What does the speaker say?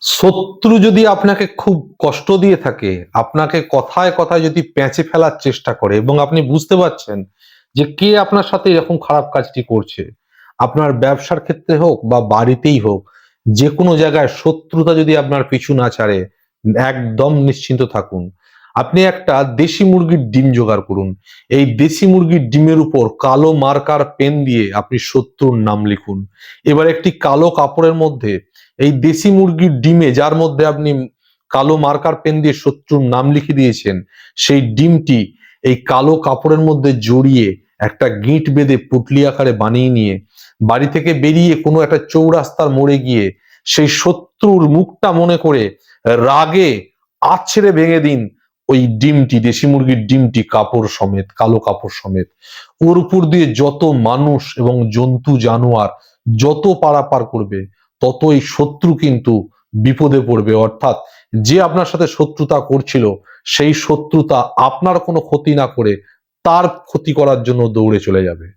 শত্রু যদি আপনাকে খুব কষ্ট দিয়ে থাকে, আপনাকে কথায় কথায় যদি পেঁচে ফেলার চেষ্টা করে এবং আপনি বুঝতে পারছেন যে কে আপনার সাথে এরকম খারাপ কাজটি করছে, আপনার ব্যবসার ক্ষেত্রে হোক বা বাড়িতেই হোক, যে কোনো জায়গায় শত্রুতা যদি আপনার পিছু না ছাড়ে, একদম নিশ্চিন্ত থাকুন। আপনি একটা দেশি মুরগির ডিম জোগাড় করুন। এই দেশি মুরগির ডিমের উপর কালো মার্কার পেন দিয়ে আপনি শত্রুর নাম লিখুন। এবার একটি কালো কাপড়ের মধ্যে এই দেশি মুরগির ডিমে, যার মধ্যে আপনি কালো মার্কার পেন দিয়ে শত্রুর নাম লিখে দিয়েছেন, সেই ডিমটি এই কালো কাপড়ের মধ্যে জড়িয়ে একটা গিঁট বেঁধে পুটলি আকারে বানিয়ে নিয়ে বাড়ি থেকে বেরিয়ে কোনো একটা চৌরাস্তার মোড়ে গিয়ে সেই শত্রুর মুখটা মনে করে রাগে আছড়ে ভেঙে দিন ওই ডিমটি, দেশি মুরগির ডিমটি, কাপড় সমেত, কালো কাপড় সমেত। ওর উপর দিয়ে যত মানুষ এবং জন্তু জানোয়ার যত পারাপার করবে, তত এই শত্রু কিন্তু বিপদে পড়বে। অর্থাৎ যে আপনার সাথে শত্রুতা করছিল, সেই শত্রুতা আপনার কোনো ক্ষতি না করে তার ক্ষতি করার জন্য দৌড়ে চলে যাবে।